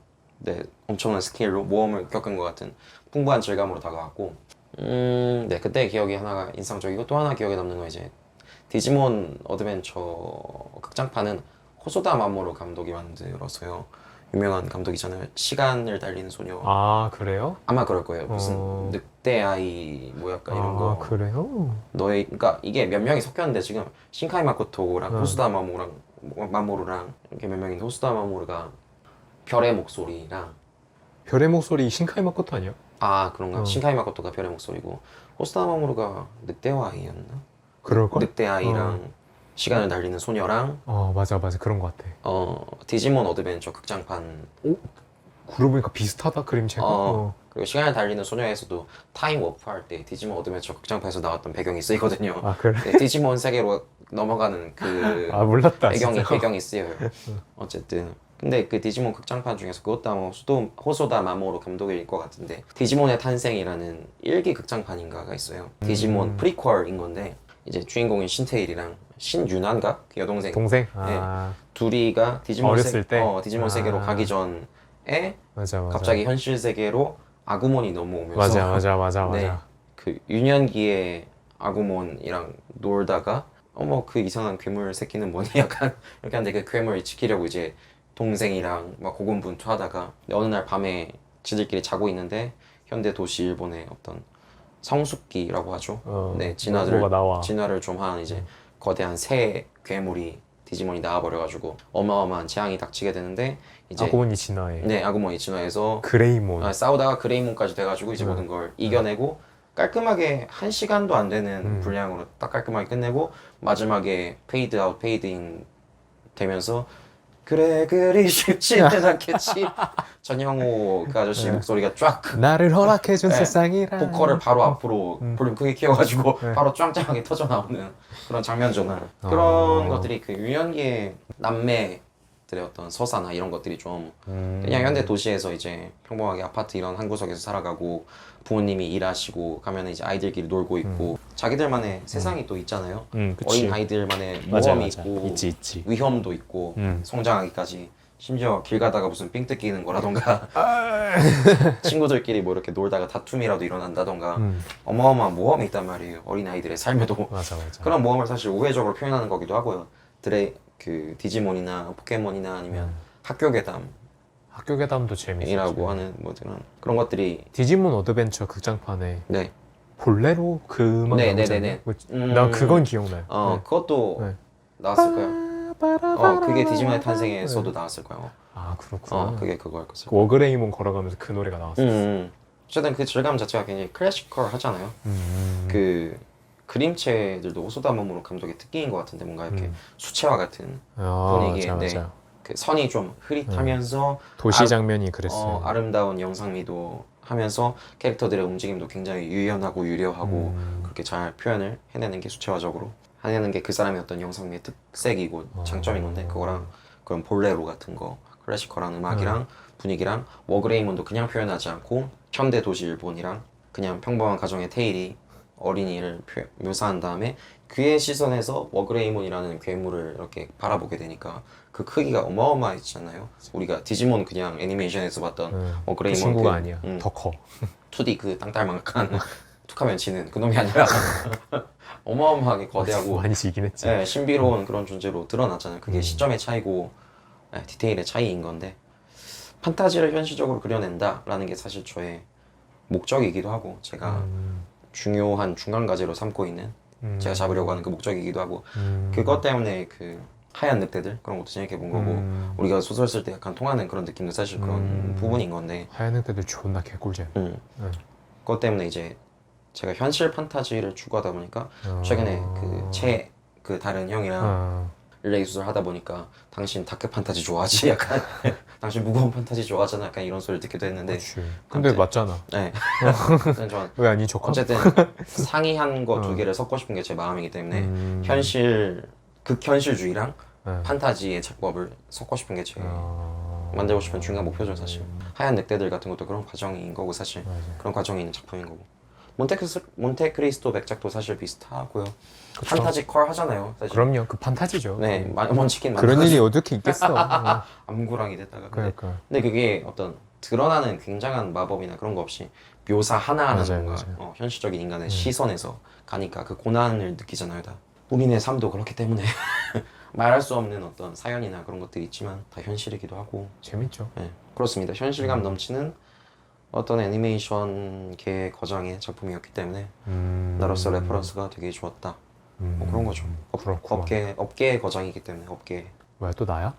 B: 엄청난 스케일로 모험을 겪은 것 같은 풍부한 질감으로 다가왔고 네 그때 기억이 하나가 인상적이고 또 하나 기억에 남는 건 이제 디지몬 어드벤처 극장판은 호소다 마모루 감독이 만들어서요. 유명한 감독이잖아요. 시간을 달리는 소녀.
A: 아 그래요?
B: 아마 그럴 거예요. 무슨 늑대 아이 뭐 약간 이런 거.
A: 그래요?
B: 그러니까 이게 몇 명이 섞였는데 지금 신카이 마코토랑 호소다 마모루랑 이렇게 몇 명인데 호소다 마모루가 별의 목소리랑
A: 별의 목소리 신카이 마코토 아니야?
B: 그런가? 신카이 마코토가 별의 목소리고 호소다 마모루가 늑대와 아이였나?
A: 그럴걸?
B: 늑대 아이랑 시간을 달리는 소녀랑
A: 맞아 그런 것 같아.
B: 디지몬 어드벤처 극장판
A: 그러고 보니까 비슷하다 그림체가.
B: 그리고 시간을 달리는 소녀에서도 타임 워프 할 때 디지몬 어드벤처 극장판에서 나왔던 배경이 쓰이거든요.
A: 그래?
B: 네, 디지몬 세계로 넘어가는 그
A: 몰랐다
B: 배경이 쓰여요. 어쨌든 근데 그 디지몬 극장판 중에서 그것도 아마 호소다 마모루 감독일 것 같은데 디지몬의 탄생이라는 1기 극장판인가가 있어요. 디지몬 프리퀄인 건데 이제 주인공인 신테일이랑 신유난가? 그 여동생
A: 동생?
B: 둘이가 디지몬
A: 어렸을 때?
B: 디지몬 세계로 가기 전에
A: 맞아
B: 갑자기 현실 세계로 아구몬이 넘어오면서
A: 맞아
B: 네, 그 유년기에 아구몬이랑 놀다가 그 이상한 괴물 새끼는 뭐니 약간 이렇게 하는데 그 괴물을 지키려고 이제 동생이랑 막 고군분투하다가 어느 날 밤에 지들끼리 자고 있는데 현대 도시 일본의 어떤 성숙기라고 하죠. 네, 진화를 좀 한 이제 거대한 새 괴물이 디지몬이 나와버려가지고 어마어마한 재앙이 닥치게 되는데 이제
A: 아구몬이 진화해.
B: 네, 아구몬이 진화해서
A: 그레이몬.
B: 싸우다가 그레이몬까지 돼가지고 이제 모든 걸 이겨내고 깔끔하게 1시간도 안 되는 분량으로 딱 깔끔하게 끝내고 마지막에 페이드 아웃 페이드 인 되면서 그래 그리 쉽지는 않겠지 전형호 그 아저씨 목소리가 쫙
A: 나를 허락해준
B: 네,
A: 세상이라.
B: 보컬을 바로 앞으로 볼륨 크게 키워가지고 바로 짱짱하게 터져 나오는 그런 장면 전환 그런 것들이 그 유년기의 남매들의 어떤 서사나 이런 것들이 좀 그냥 현대 도시에서 이제 평범하게 아파트 이런 한 구석에서 살아가고 부모님이 일하시고 가면 이제 아이들끼리 놀고 있고 자기들만의 세상이 또 있잖아요.
A: 그치.
B: 어린 아이들만의
A: 맞아.
B: 모험이 있고
A: 있지.
B: 위험도 있고 성장하기까지 심지어 길 가다가 무슨 삥 뜯기는 거라던가 친구들끼리 뭐 이렇게 놀다가 다툼이라도 일어난다던가 어마어마한 모험이 있단 말이에요. 어린아이들의 삶에도.
A: 맞아 맞아.
B: 그런 모험을 사실 우회적으로 표현하는 거기도 하고요. 그 디지몬이나 포켓몬이나 아니면 학교 괴담이라고
A: 학교 괴담도 재밌었죠.
B: 하는 뭐 그런 것들이
A: 디지몬 어드벤처 극장판에
B: 네.
A: 볼레로 그 음악
B: 네,
A: 나오지
B: 네,
A: 않나요?
B: 네, 네.
A: 난 그건 기억나요. 네.
B: 그것도
A: 네.
B: 나왔을 거예요. 그게 디지몬의 탄생에서도
A: 네.
B: 나왔을 거예요.
A: 아 그렇구나.
B: 그게 그거일 거죠.
A: 그 워그레이몬 걸어가면서 그 노래가 나왔어요.
B: 어쨌든 그 질감 자체가 굉장히 클래시컬 하잖아요. 그 그림체들도 오소다모모로 감독의 특기인 것 같은데 뭔가 이렇게 수채화 같은 분위기인데
A: 맞아.
B: 그 선이 좀 흐릿하면서
A: 도시 장면이 그랬어요.
B: 아름다운 영상미도 하면서 캐릭터들의 움직임도 굉장히 유연하고 유려하고 그렇게 잘 표현을 해내는 게 수채화적으로 해내는 게 그 사람의 어떤 영상미의 특색이고 장점인 건데 그거랑 그런 볼레로 같은 거 클래시컬한 음악이랑 분위기랑 워그레이몬도 그냥 표현하지 않고 현대 도시 일본이랑 그냥 평범한 가정의 테일이 어린이를 묘사한 다음에 그의 시선에서 워그레이몬이라는 괴물을 이렇게 바라보게 되니까 그 크기가 어마어마했잖아요. 우리가 디지몬 그냥 애니메이션에서 봤던
A: 그
B: 워그레이몬
A: 친구가 아니야. 더 커.
B: 2D 그 땅딸만한 툭하면 지는 그놈이 아니라 어마어마하게 거대하고
A: 많이 지긴 했지.
B: 네, 신비로운 그런 존재로 드러났잖아요. 그게 시점의 차이고 디테일의 차이인 건데 판타지를 현실적으로 그려낸다라는 게 사실 저의 목적이기도 하고 제가 중요한 중간 과제로 삼고 있는 제가 잡으려고 하는 그 목적이기도 하고 그것 때문에 그 하얀 늑대들 그런 것도 생각해 본 거고 우리가 소설 쓸 때 약간 통하는 그런 느낌도 사실 그런 부분인 건데
A: 하얀 늑대들 존나 개꿀잼.
B: 그것 때문에 이제 제가 현실 판타지를 추구하다 보니까 최근에 그 다른 형이랑 릴레이 수술 하다 보니까 당신 다크 판타지 좋아하지? 약간 당신 무거운 판타지 좋아하잖아? 약간 이런 소리 듣기도 했는데
A: 그렇지. 근데
B: 아무튼,
A: 맞잖아.
B: 네. 전
A: 왜 아니 족함?
B: 어쨌든 상이한 거 두 개를 섞고 싶은 게 제 마음이기 때문에 극현실주의랑 판타지의 작법을 섞고 싶은 게 제 만들고 싶은 중요한 목표죠 사실. 하얀 늑대들 같은 것도 그런 과정인 거고 사실 그런 과정이 있는 작품인 거고 몬테크리스토 맥작도 사실 비슷하고요.
A: 그쵸.
B: 판타지컬 하잖아요 사실.
A: 그럼요. 그 판타지죠.
B: 네, 먼치킨
A: 그런 일이 어떻게 있겠어.
B: 암구랑이 됐다가
A: 그러니까.
B: 근데 그게 어떤 드러나는 굉장한 마법이나 그런 거 없이 묘사 하나하나
A: 맞아요,
B: 뭔가
A: 맞아요.
B: 현실적인 인간의 시선에서 가니까 그 고난을 느끼잖아요 다. 우리네 삶도 그렇기 때문에 말할 수 없는 어떤 사연이나 그런 것들이 있지만 다 현실이기도 하고
A: 재밌죠.
B: 네, 그렇습니다. 현실감 넘치는 어떤 애니메이션계 거장의 작품이었기 때문에 나로서 레퍼런스가 되게 좋았다. 뭐 그런 거죠.
A: 그렇구만.
B: 업계의 거장이기 때문에 업계.
A: 뭐야 또 나야?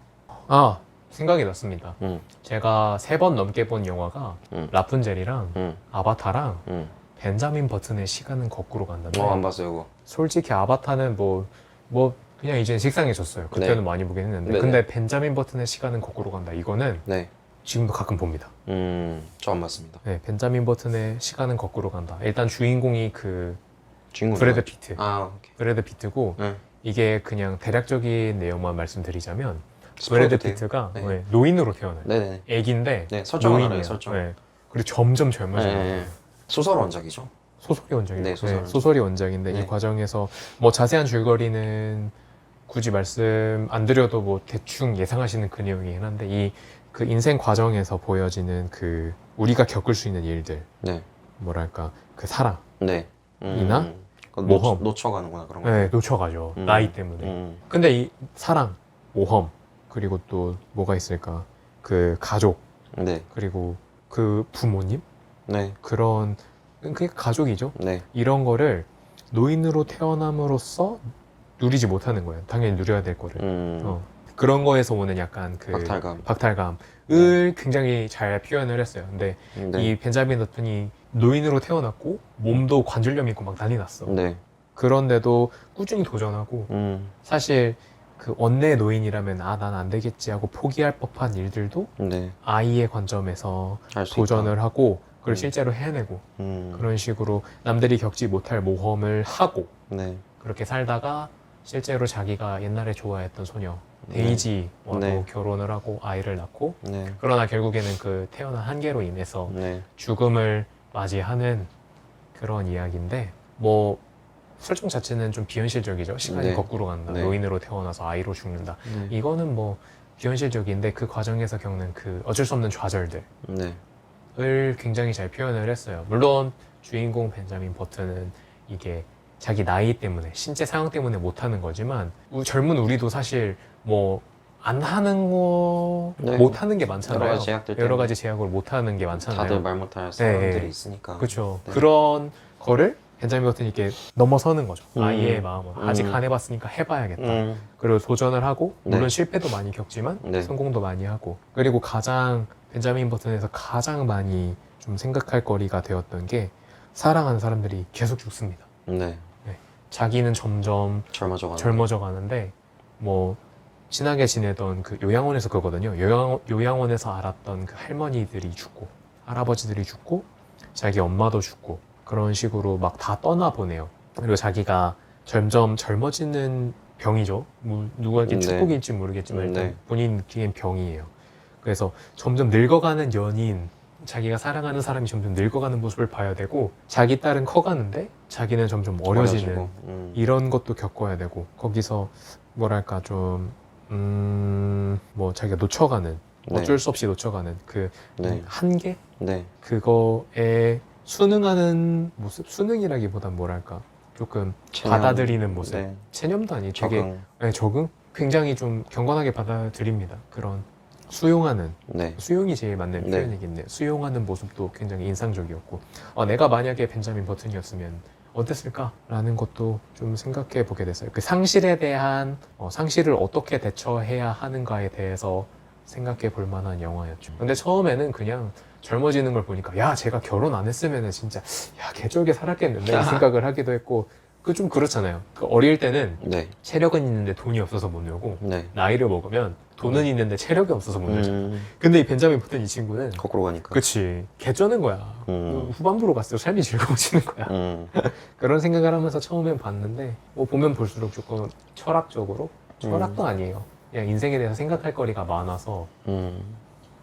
A: 아 생각이 났습니다. 제가 3번 넘게 본 영화가 라푼젤이랑 아바타랑 벤자민 버튼의 시간은 거꾸로 간다는데
B: 안 봤어요 그거.
A: 솔직히 아바타는 뭐 그냥 이제 식상해졌어요. 그때는
B: 네.
A: 많이 보긴 했는데
B: 네네.
A: 근데 벤자민 버튼의 시간은 거꾸로 간다 이거는
B: 네.
A: 지금도 가끔 봅니다.
B: 저 안 봤습니다.
A: 네, 벤자민 버튼의 시간은 거꾸로 간다. 일단 주인공이 그
B: 주인공
A: 브래드 피트.
B: 오케이.
A: 브래드 피트고
B: 네.
A: 이게 그냥 대략적인 내용만 말씀드리자면
B: 스포일러
A: 브래드
B: 돼요?
A: 피트가
B: 네.
A: 네, 노인으로 태어나요.
B: 네네.
A: 애기인데
B: 네, 설정은 알아요,
A: 노인이에요.
B: 설정.
A: 네. 그리고 점점 젊어져요.
B: 네. 소설 원작이죠.
A: 소설이 원작이에요.
B: 네, 소설 원작.
A: 소설이 원작인데
B: 네.
A: 이 과정에서 뭐 자세한 줄거리는 굳이 말씀 안 드려도 뭐 대충 예상하시는 그 내용이긴 한데 이 그 인생 과정에서 보여지는 그 우리가 겪을 수 있는 일들
B: 네.
A: 뭐랄까 그 사랑
B: 네.
A: 이나
B: 모험 놓쳐가는구나 그런 거.
A: 네, 놓쳐가죠. 나이 때문에. 근데 이 사랑, 모험 그리고 또 뭐가 있을까? 그 가족
B: 네.
A: 그리고 그 부모님
B: 네.
A: 그런 그게 가족이죠.
B: 네.
A: 이런 거를 노인으로 태어남으로써 누리지 못하는 거예요. 당연히 누려야 될 거를. 그런 거에서 오는 약간 그 박탈감을 굉장히 잘 표현을 했어요. 근데
B: 네.
A: 이 벤자민 버튼이 노인으로 태어났고 몸도 관절염 있고 막 난리 났어.
B: 네.
A: 그런데도 꾸준히 도전하고 사실 그 원내 노인이라면 난 안 되겠지 하고 포기할 법한 일들도
B: 네.
A: 아이의 관점에서
B: 할 수
A: 도전을 하고 그걸 실제로 해내고
B: 있다.
A: 그런 식으로 남들이 겪지 못할 모험을 하고
B: 네.
A: 그렇게 살다가 실제로 자기가 옛날에 좋아했던 소녀 데이지와도
B: 네.
A: 결혼을 하고 아이를 낳고
B: 네.
A: 그러나 결국에는 그 태어난 한계로 인해서
B: 네.
A: 죽음을 맞이하는 그런 이야기인데 뭐 설정 자체는 좀 비현실적이죠. 시간이
B: 네.
A: 거꾸로 간다.
B: 네.
A: 노인으로 태어나서 아이로 죽는다.
B: 네.
A: 이거는 뭐 비현실적인데 그 과정에서 겪는 그 어쩔 수 없는 좌절들을
B: 네.
A: 굉장히 잘 표현을 했어요. 물론 주인공 벤자민 버튼은 이게 자기 나이 때문에 신체 상황 때문에 못하는 거지만 젊은 우리도 사실 뭐 안 하는 거
B: 네.
A: 못하는 게 많잖아요.
B: 여러 가지 제약들
A: 여러
B: 때문에.
A: 가지 제약을 못하는 게 많잖아요.
B: 다들 말 못할 사람들이
A: 네.
B: 있으니까.
A: 그렇죠.
B: 네.
A: 그런 거를 벤자민 버튼이 이렇게 넘어서는 거죠. 아이의 마음을 아직
B: 음.
A: 안 해봤으니까 해봐야겠다.
B: 음.
A: 그리고 도전을 하고 물론
B: 네.
A: 실패도 많이 겪지만
B: 네.
A: 성공도 많이 하고 그리고 가장 벤자민 버튼에서 가장 많이 좀 생각할 거리가 되었던 게 사랑하는 사람들이 계속 죽습니다.
B: 네.
A: 자기는 점점
B: 젊어져가는.
A: 젊어져 가는데 뭐 친하게 지내던 그 요양원에서 그거든요. 요양원에서 알았던 그 할머니들이 죽고 할아버지들이 죽고 자기 엄마도 죽고 그런 식으로 막 다 떠나보내요. 그리고 자기가 점점 젊어지는 병이죠. 뭐 누구에게
B: 네.
A: 축복일지 모르겠지만 일단
B: 네.
A: 본인 느끼기엔 병이에요. 그래서 점점 늙어가는 연인, 자기가 사랑하는 사람이 점점 늙어가는 모습을 봐야 되고 자기 딸은 커가는데 자기는 점점 어려지는
B: 어려지고.
A: 이런 것도 겪어야 되고 거기서 뭐랄까 좀 뭐 자기가 놓쳐가는
B: 네.
A: 어쩔 수 없이 놓쳐가는 그
B: 네.
A: 한계
B: 네.
A: 그거에 순응하는 모습 순응이라기보단 뭐랄까 조금
B: 체념.
A: 받아들이는 모습
B: 네.
A: 체념도 아니 되게
B: 적응.
A: 네, 적응 굉장히 좀 경건하게 받아들입니다. 그런 수용하는
B: 네.
A: 수용이 제일 맞는
B: 네.
A: 표현이겠네요. 수용하는 모습도 굉장히 인상적이었고 내가 만약에 벤자민 버튼이었으면 어땠을까라는 것도 좀 생각해 보게 됐어요. 그 상실에 대한 상실을 어떻게 대처해야 하는가에 대해서 생각해 볼 만한 영화였죠. 근데 처음에는 그냥 젊어지는 걸 보니까 야 제가 결혼 안 했으면은 진짜 야 개쩔게 살았겠는데 이 생각을 하기도 했고 그 좀 그렇잖아요. 그 어릴 때는
B: 네.
A: 체력은 있는데 돈이 없어서 못 놀고
B: 네.
A: 나이를 먹으면 돈은 있는데 체력이 없어서 못 놀죠.
B: 음.
A: 근데 이 벤자민 버튼 이 친구는
B: 거꾸로 가니까.
A: 그치 개쩌는 거야. 후반부로 갈수록 삶이 즐거워지는 거야. 그런 생각을 하면서 처음엔 봤는데 뭐 보면 볼수록 조금 철학적으로 철학도 아니에요. 그냥 인생에 대해서 생각할 거리가 많아서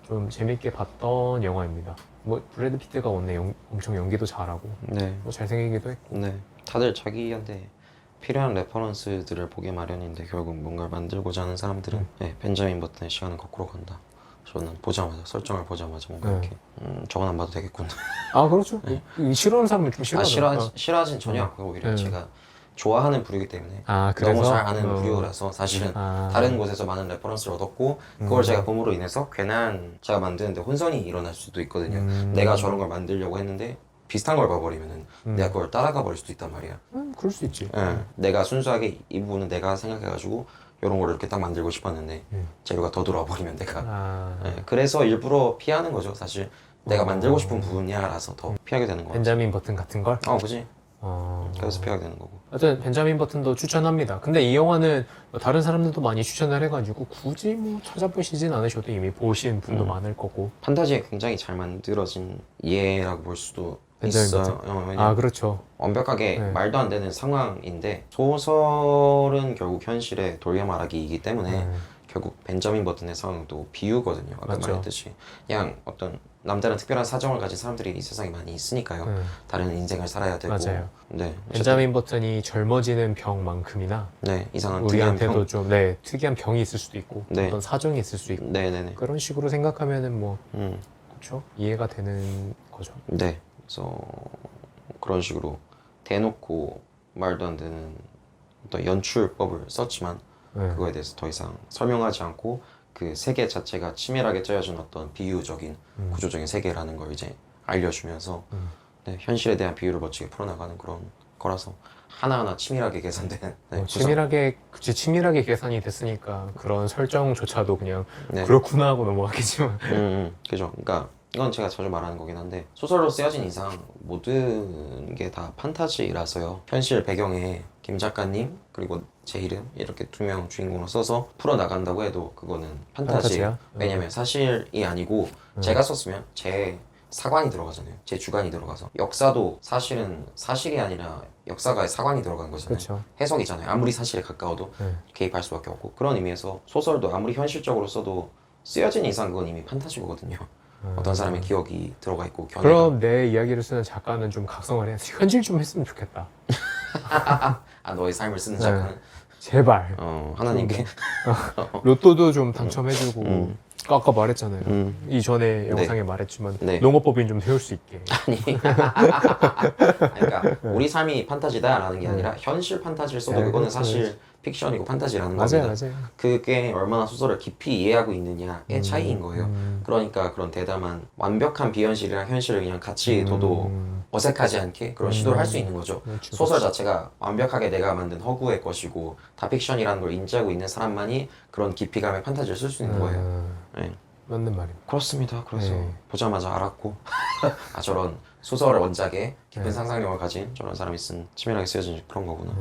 A: 좀 재밌게 봤던 영화입니다. 뭐 브래드 피트가 오늘 엄청 연기도 잘하고
B: 네.
A: 뭐 잘생기기도 했고
B: 네. 다들 자기한테 필요한 레퍼런스들을 보게 마련인데 결국 뭔가를 만들고자 하는 사람들은 네, 벤자민 버튼의 시간은 거꾸로 간다. 저는 보자마자 설정을 보자마자 뭔가
A: 네.
B: 이렇게 저건 안 봐도 되겠구나.
A: 아 그렇죠. 이 싫어하는 사람은 좀 싫어하더라고요.
B: 싫어하진 전혀 않고 오히려
A: 네.
B: 제가 좋아하는 부류이기 때문에
A: 아 그래서
B: 너무 잘 아는 부류라서 사실은 다른 곳에서 많은 레퍼런스를 얻었고 그걸 제가 봄으로 인해서 괜한 제가 만드는데 혼선이 일어날 수도 있거든요. 내가 저런 걸 만들려고 했는데 비슷한 걸 봐버리면은 내가 그걸 따라가 버릴 수도 있단 말이야.
A: 그럴 수 있지.
B: 예, 내가 순수하게 이 부분은 내가 생각해가지고 이런 거를 이렇게 딱 만들고 싶었는데 재료가 더 들어와 버리면 내가 예, 그래서 일부러 피하는 거죠. 사실 내가 만들고 싶은 부분이야라서 더 피하게 되는 거죠.
A: 벤자민 버튼 같은 걸?
B: 그지. 그래서 피하게 되는 거고.
A: 하여튼 벤자민 버튼도 추천합니다. 근데 이 영화는 뭐 다른 사람들도 많이 추천을 해가지고 굳이 뭐 찾아보시진 않으셔도 이미 보신 분도 많을 거고.
B: 판타지에 굉장히 잘 만들어진 예라고 볼 수도
A: 벤자민
B: 있어요.
A: 버튼?
B: 왜냐면
A: 그렇죠.
B: 완벽하게
A: 네.
B: 말도 안 되는 상황인데 소설은 결국 현실의 돌려말하기이기 때문에 결국 벤자민 버튼의 상황도 비유거든요. 아까
A: 맞죠.
B: 말했듯이 그냥 어떤 남다른 특별한 사정을 가진 사람들이 이 세상에 많이 있으니까요. 다른 인생을 살아야 되고.
A: 맞아요.
B: 네.
A: 벤자민 버튼이 젊어지는 병만큼이나
B: 네. 이상한 특이한
A: 우리한테도
B: 평.
A: 좀 특이한 병이 있을 수도 있고
B: 네.
A: 어떤 사정이 있을 수도 있고
B: 네네네.
A: 그런 식으로 생각하면은 뭐
B: 음.
A: 그렇죠. 이해가 되는 거죠.
B: 네. 그래서 그런 식으로 대놓고 말도 안 되는 어떤 연출법을 썼지만 그거에 대해서 더 이상 설명하지 않고 그 세계 자체가 치밀하게 짜여진 어떤 비유적인 구조적인 세계라는 걸 이제 알려주면서 네, 현실에 대한 비유를 멋지게 풀어나가는 그런 거라서 하나하나 치밀하게 계산되는 네,
A: 치밀하게 계산이 됐으니까 그런 설정조차도 그냥
B: 네.
A: 그렇구나 하고 넘어가겠지만
B: 그죠. 그러니까 이건 제가 자주 말하는 거긴 한데 소설로 쓰여진 이상 모든 게 다 판타지라서요. 현실 배경에 김 작가님 그리고 제 이름 이렇게 두 명 주인공을 써서 풀어나간다고 해도 그거는 판타지예요.
A: 판타지야?
B: 왜냐면 사실이 아니고 제가 썼으면 제 사관이 들어가잖아요. 제 주관이 들어가서 역사도 사실은 사실이 아니라 역사가의 사관이 들어간 거잖아요.
A: 그렇죠.
B: 해석이잖아요. 아무리 사실에 가까워도 개입할 수밖에 없고 그런 의미에서 소설도 아무리 현실적으로 써도 쓰여진 이상 그건 이미 판타지거든요. 어떤 사람의 기억이 들어가 있고 견해가.
A: 그럼 내 이야기를 쓰는 작가는 좀 각성을 해야지. 현질 좀 했으면 좋겠다.
B: 너의 삶을 쓰는 작가는
A: 제발.
B: 하나님께.
A: 로또도 좀 당첨해주고
B: 음.
A: 아까 말했잖아요.
B: 음.
A: 이전에
B: 네.
A: 영상에 말했지만
B: 네.
A: 농업법인 좀 세울 수 있게.
B: 아니. 그러니까 우리 삶이 판타지다라는 게 아니라 현실 판타지를 써도
A: 네,
B: 그거는
A: 그렇죠,
B: 사실 픽션이고 판타지라는
A: 맞아요,
B: 겁니다.
A: 맞아요.
B: 그게 얼마나 소설을 깊이 이해하고 있느냐의 차이인 거예요. 그러니까 그런 대담한 완벽한 비현실이랑 현실을 그냥 같이 둬도 어색하지 않게 그런 시도를 할 수 있는 거죠.
A: 그렇죠,
B: 소설 자체가 완벽하게 내가 만든 허구의 것이고 다 픽션이라는 걸 인지하고 있는 사람만이 그런 깊이감의 판타지를 쓸 수 있는 거예요. 네.
A: 맞는 말입니다.
B: 그렇습니다. 그래서
A: 네.
B: 보자마자 알았고 아 저런 소설 원작에 깊은
A: 네.
B: 상상력을 가진 저런 사람이 쓴 치밀하게 쓰여진 그런 거구나.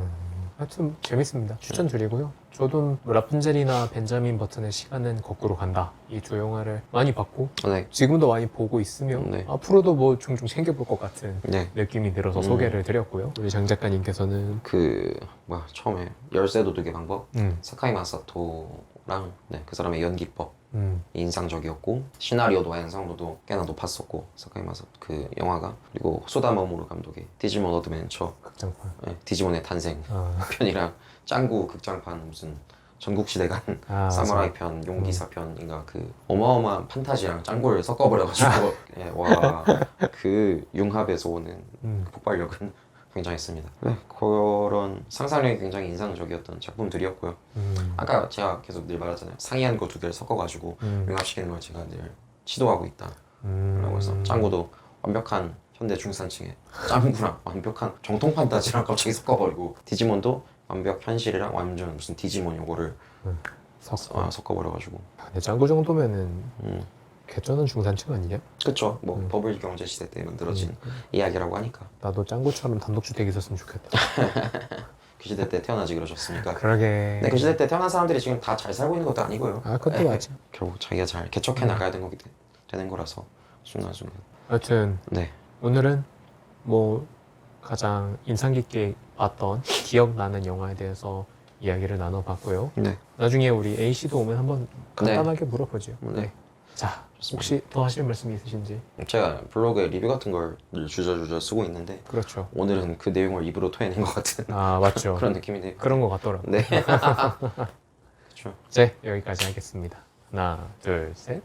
A: 하여튼 재밌습니다. 추천드리고요. 저도 라푼젤이나 벤자민 버튼의 시간은 거꾸로 간다. 이 두 영화를 많이 봤고
B: 네.
A: 지금도 많이 보고 있으며
B: 네.
A: 앞으로도 뭐 종종 챙겨볼 것 같은
B: 네.
A: 느낌이 들어서 소개를 드렸고요. 우리 장 작가님께서는
B: 그 뭐야 처음에 열쇠 도둑의 방법
A: 음,
B: 사카이 마사토랑 그 사람의 연기법
A: 음,
B: 인상적이었고 시나리오도 완성도도 꽤나 높았었고 사카이 마사토 그 영화가 그리고 소다 마모루 감독의 디지몬 어드벤처
A: 극장판.
B: 디지몬의 탄생
A: 아,
B: 편이랑 짱구 극장판 무슨 전국시대간
A: 아,
B: 사무라이
A: 맞아.
B: 편, 용기사 편인가 그 어마어마한 판타지랑 짱구를 섞어버려가지고 예, 와 그 융합에서 오는
A: 음,
B: 폭발력은 굉장했습니다. 네, 그런 상상력이 굉장히 인상적이었던 작품들이었고요. 아까 제가 계속 늘 말하잖아요. 상이한 거 두 개를 섞어가지고 융합시키는 걸 제가 늘 시도하고 있다라고 해서 짱구도 완벽한 현대 중산층의 짱구랑 완벽한 정통 판타지랑 갑자기 섞어버리고 디지몬도 완벽 현실이랑 완전 무슨 디지몬 요거를
A: 섞어.
B: 섞어버려가지고
A: 근데 짱구 정도면은
B: 음.
A: 개쩌는 중산층 아니냐?
B: 그쵸 뭐 버블 경제 시대 때 만들어진 이야기라고 하니까
A: 나도 짱구처럼 단독주택 있었으면 좋겠다.
B: 그 시대 때 태어나지 그러셨습니까?
A: 그러게.
B: 네, 그 시대 때 태어난 사람들이 지금 다 잘 살고 있는 것도 아니고요.
A: 아, 그것도 맞지.
B: 결국 자기가 잘 개척해 나가야 되는 거라서 순간순간.
A: 하여튼
B: 네,
A: 오늘은 뭐 가장 인상 깊게 봤던 기억나는 영화에 대해서 이야기를 나눠봤고요.
B: 네,
A: 나중에 우리 A씨도 오면 한번 간단하게 물어보죠.
B: 네.
A: 자,
B: 좋습니다.
A: 혹시 더 하실 말씀이 있으신지?
B: 제가 블로그에 리뷰 같은 걸 주저주저 쓰고 있는데
A: 그렇죠.
B: 오늘은 그 내용을 입으로 토해낸 것 같은
A: 아, 맞죠.
B: 그런 느낌이네요.
A: 그런 것 같더라고요.
B: 네, 그렇죠.
A: 네, 여기까지 하겠습니다. 하나, 둘, 셋.